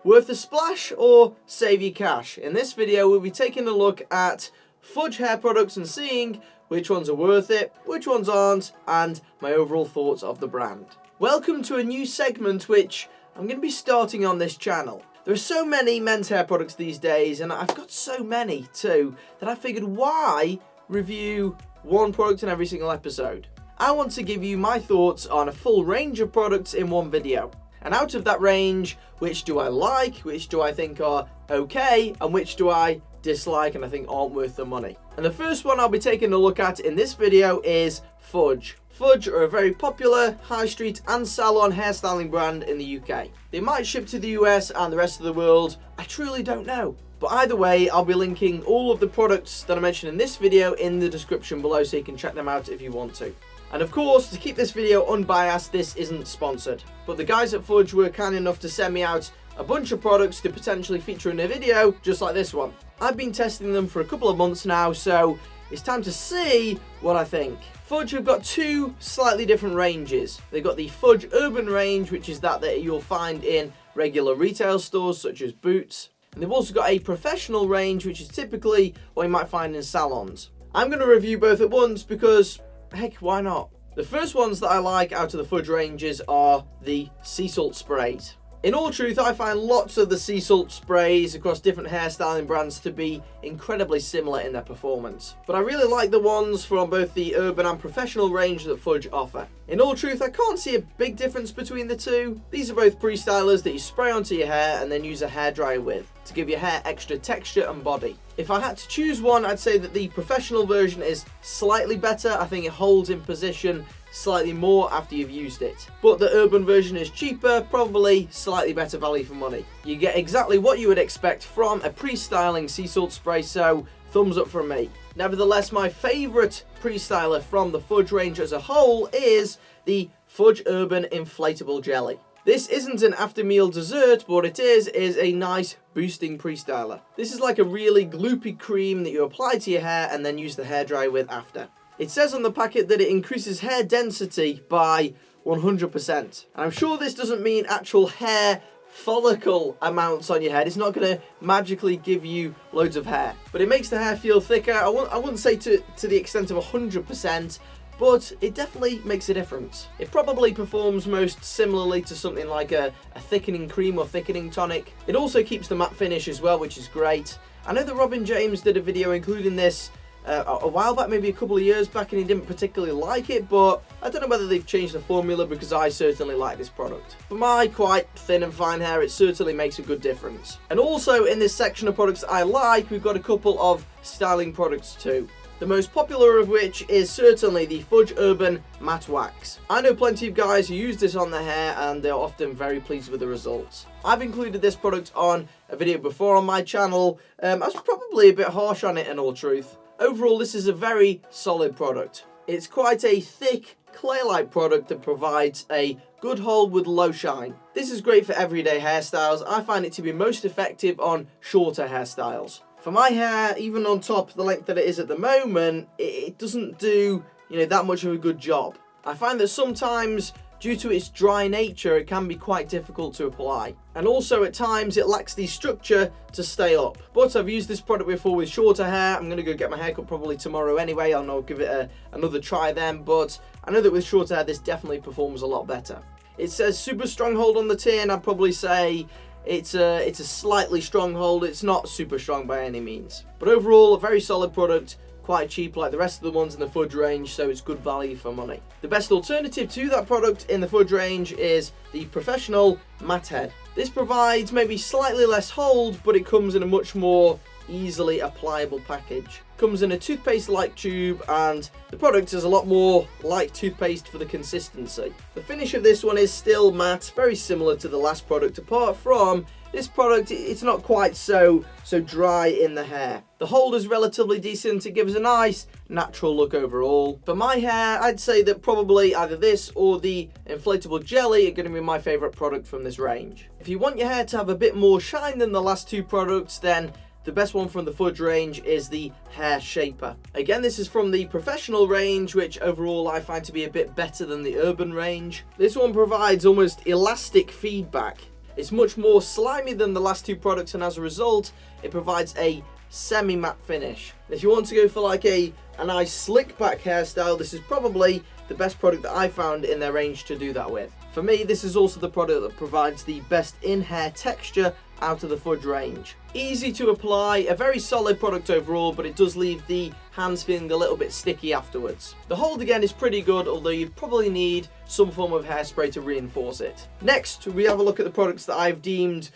Worth the splash or save your cash? In this video we'll be taking a look at Fudge hair products and seeing which ones are worth it, which ones aren't, and my overall thoughts of the brand. Welcome to a new segment which I'm going to be starting on this channel. There are so many men's hair products these days, and I've got so many too, that I figured why review one product in every single episode. I want to give you my thoughts on a full range of products in one video. And out of that range, which do I like, which do I think are okay, and which do I dislike and I think aren't worth the money. And the first one I'll be taking a look at in this video is Fudge. Fudge are a very popular high street and salon hairstyling brand in the UK. They might ship to the US and the rest of the world, I truly don't know. But either way, I'll be linking all of the products that I mentioned in this video in the description below so you can check them out if you want to. And of course, to keep this video unbiased, this isn't sponsored. But the guys at Fudge were kind enough to send me out a bunch of products to potentially feature in a video just like this one. I've been testing them for a couple of months now, so it's time to see what I think. Fudge have got two slightly different ranges. They've got the Fudge Urban range, which is that you'll find in regular retail stores such as Boots. And they've also got a professional range, which is typically what you might find in salons. I'm going to review both at once because heck, why not? The first ones that I like out of the Fudge ranges are the sea salt sprays. In all truth, I find lots of the sea salt sprays across different hairstyling brands to be incredibly similar in their performance. But I really like the ones from both the urban and professional range that Fudge offer. In all truth, I can't see a big difference between the two. These are both pre-stylers that you spray onto your hair and then use a hairdryer with to give your hair extra texture and body. If I had to choose one, I'd say that the professional version is slightly better. I think it holds in position slightly more after you've used it. But the urban version is cheaper, probably slightly better value for money. You get exactly what you would expect from a pre-styling sea salt spray, so thumbs up from me. Nevertheless, my favourite pre-styler from the Fudge range as a whole is the Fudge Urban Inflatable Jelly. This isn't an after meal dessert, but what it is a nice boosting pre-styler. This is like a really gloopy cream that you apply to your hair and then use the hairdryer with after. It says on the packet that it increases hair density by 100%. And I'm sure this doesn't mean actual hair follicle amounts on your head. It's not going to magically give you loads of hair. But it makes the hair feel thicker. I wouldn't say to the extent of 100%, but it definitely makes a difference. It probably performs most similarly to something like a thickening cream or thickening tonic. It also keeps the matte finish as well, which is great. I know that Robin James did a video including this a while back, maybe a couple of years back, and he didn't particularly like it, but I don't know whether they've changed the formula because I certainly like this product. For my quite thin and fine hair, it certainly makes a good difference. And also in this section of products I like, we've got a couple of styling products too. The most popular of which is certainly the Fudge Urban Matte Wax. I know plenty of guys who use this on their hair and they're often very pleased with the results. I've included this product on a video before on my channel. I was probably a bit harsh on it in all truth. Overall, this is a very solid product. It's quite a thick, clay-like product that provides a good hold with low shine. This is great for everyday hairstyles. I find it to be most effective on shorter hairstyles. For my hair, even on top the length that it is at the moment, it doesn't do, that much of a good job. I find that sometimes, due to its dry nature, it can be quite difficult to apply. And also at times it lacks the structure to stay up. But I've used this product before with shorter hair. I'm going to go get my haircut probably tomorrow anyway. I'll give it another try then. But I know that with shorter hair this definitely performs a lot better. It says super strong hold on the tin. I'd probably say it's a slightly strong hold. It's not super strong by any means. But overall, a very solid product. Quite cheap like the rest of the ones in the Fudge range, so it's good value for money. The best alternative to that product in the Fudge range is the Professional Matte Head. This provides maybe slightly less hold, but it comes in a much more easily applicable package. Comes in a toothpaste-like tube, and the product is a lot more like toothpaste for the consistency. The finish of this one is still matte, very similar to the last product, apart from this product, it's not quite so dry in the hair. The hold is relatively decent. It gives a nice natural look overall. For my hair, I'd say that probably either this or the Inflatable Jelly are going to be my favourite product from this range. If you want your hair to have a bit more shine than the last two products, then the best one from the Fudge range is the Hair Shaper. Again, this is from the Professional range, which overall I find to be a bit better than the Urban range. This one provides almost elastic feedback. It's much more slimy than the last two products, and as a result, it provides a semi-matte finish. If you want to go for like a nice slick back hairstyle, this is probably the best product that I found in their range to do that with. For me, this is also the product that provides the best in-hair texture out of the Fudge range. Easy to apply, a very solid product overall, but it does leave the hands feeling a little bit sticky afterwards. The hold again is pretty good, although you probably need some form of hairspray to reinforce it. Next, we have a look at the products that I've deemed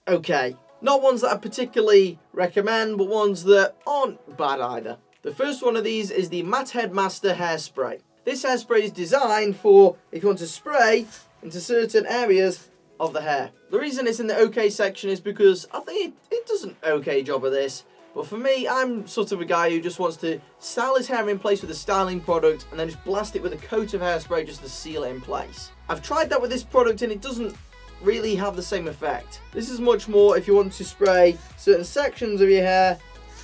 okay. Not ones that I particularly recommend, but ones that aren't bad either. The first one of these is the Matte Head Master Hairspray. This hairspray is designed for if you want to spray into certain areas of the hair. The reason it's in the okay section is because I think it does an okay job of this. But for me, I'm sort of a guy who just wants to style his hair in place with a styling product and then just blast it with a coat of hairspray just to seal it in place. I've tried that with this product and it doesn't really have the same effect. This is much more if you want to spray certain sections of your hair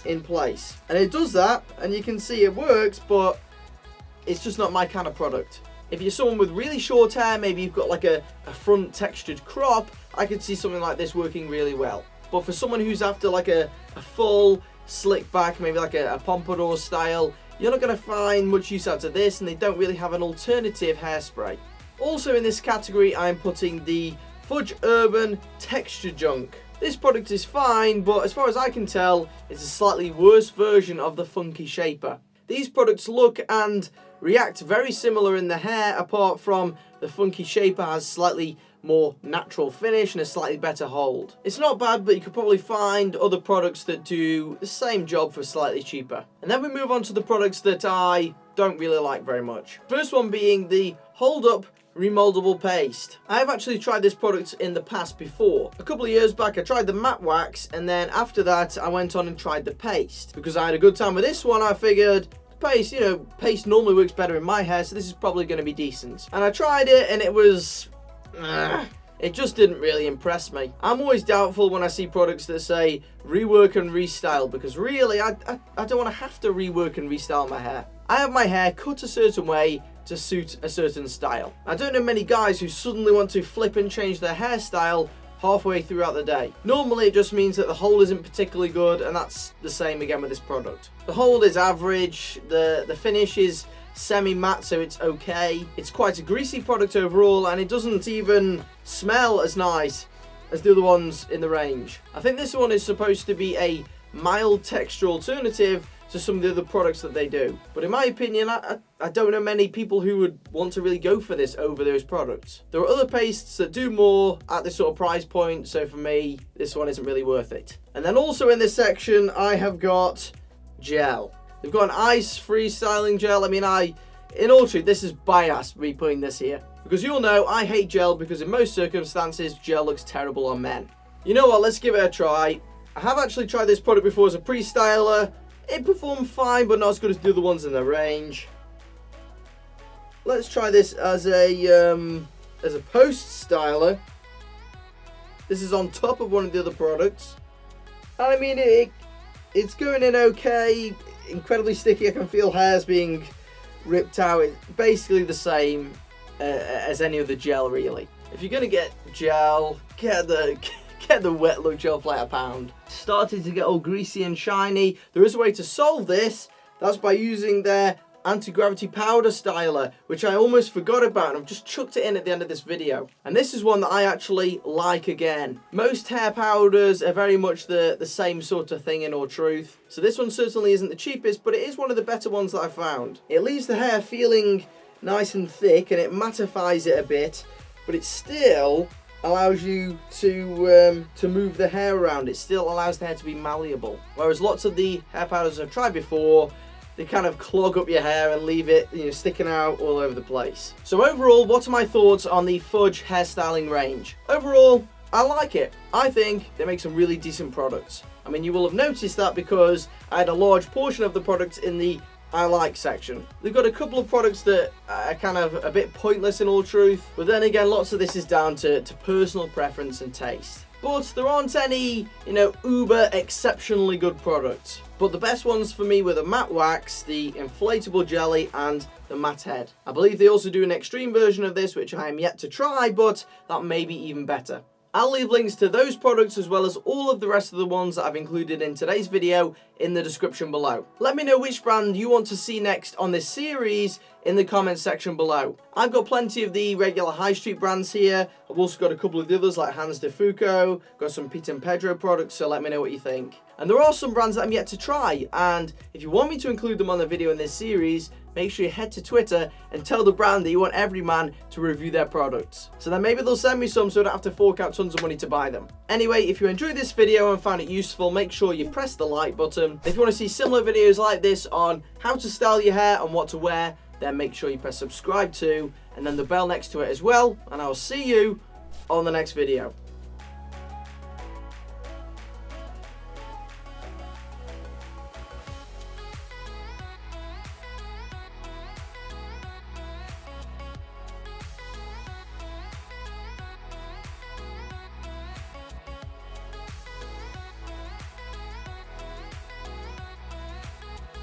in place. And it does that, and you can see it works, but it's just not my kind of product. If you're someone with really short hair, maybe you've got like a front textured crop, I could see something like this working really well. But for someone who's after like a full slick back, maybe like a pompadour style, you're not going to find much use out of this, and they don't really have an alternative hairspray. Also in this category, I'm putting the Fudge Urban Texture Junk. This product is fine, but as far as I can tell, it's a slightly worse version of the Funky Shaper. These products look and react very similar in the hair, apart from the Funky Shaper has slightly more natural finish and a slightly better hold. It's not bad, but you could probably find other products that do the same job for slightly cheaper. And then we move on to the products that I don't really like very much. First one being the Hold Up Remoldable Paste. I have actually tried this product in the past before. A couple of years back I tried the matte wax, and then after that I went on and tried the paste. Because I had a good time with this one, I figured paste, paste normally works better in my hair, so this is probably going to be decent. And I tried it and it was it just didn't really impress me. I'm always doubtful when I see products that say rework and restyle, because really I don't want to have to rework and restyle my hair. I have my hair cut a certain way to suit a certain style. I don't know many guys who suddenly want to flip and change their hairstyle halfway throughout the day. Normally it just means that the hold isn't particularly good, and that's the same again with this product. The hold is average, the finish is semi-matte, so it's okay. It's quite a greasy product overall, and it doesn't even smell as nice as the other ones in the range. I think this one is supposed to be a mild texture alternative to some of the other products that they do. But in my opinion, I don't know many people who would want to really go for this over those products. There are other pastes that do more at this sort of price point, so for me, this one isn't really worth it. And then also in this section, I have got gel. They've got an ice freestyling gel. I mean, in all truth, this is biased, me putting this here. Because you'll know, I hate gel because in most circumstances, gel looks terrible on men. You know what, let's give it a try. I have actually tried this product before as a pre-styler. It performed fine, but not as good as the other ones in the range. Let's try this as a post styler. This is on top of one of the other products. I mean, it's going in okay. Incredibly sticky. I can feel hairs being ripped out. It's basically the same as any other gel, really. If you're gonna get gel, get the wet look gel for like £1. Started to get all greasy and shiny. There is a way to solve this. That's by using their anti-gravity powder styler, which I almost forgot about, and I've just chucked it in at the end of this video. And this is one that I actually like again. Most hair powders are very much the same sort of thing in all truth. So this one certainly isn't the cheapest, but it is one of the better ones that I found. It leaves the hair feeling nice and thick, and it mattifies it a bit, but it still allows you to move the hair around. It still allows the hair to be malleable. Whereas lots of the hair powders I've tried before, they kind of clog up your hair and leave it sticking out all over the place. So overall, what are my thoughts on the Fudge hairstyling range? Overall, I like it. I think they make some really decent products. I mean, you will have noticed that because I had a large portion of the products in the I like section. They've got a couple of products that are kind of a bit pointless in all truth, but then again, lots of this is down to personal preference and taste. But there aren't any, uber exceptionally good products. But the best ones for me were the matte wax, the inflatable jelly, and the matte head. I believe they also do an extreme version of this, which I am yet to try, but that may be even better. I'll leave links to those products as well as all of the rest of the ones that I've included in today's video in the description below. Let me know which brand you want to see next on this series in the comments section below. I've got plenty of the regular high street brands here. I've also got a couple of the others like Hans de Foucault, got some Pete and Pedro products, so let me know what you think. And there are some brands that I'm yet to try, and if you want me to include them on the video in this series, make sure you head to Twitter and tell the brand that you want every man to review their products. So then maybe they'll send me some so I don't have to fork out tons of money to buy them. Anyway, if you enjoyed this video and found it useful, make sure you press the like button. If you want to see similar videos like this on how to style your hair and what to wear, then make sure you press subscribe too, and then the bell next to it as well, and I'll see you on the next video.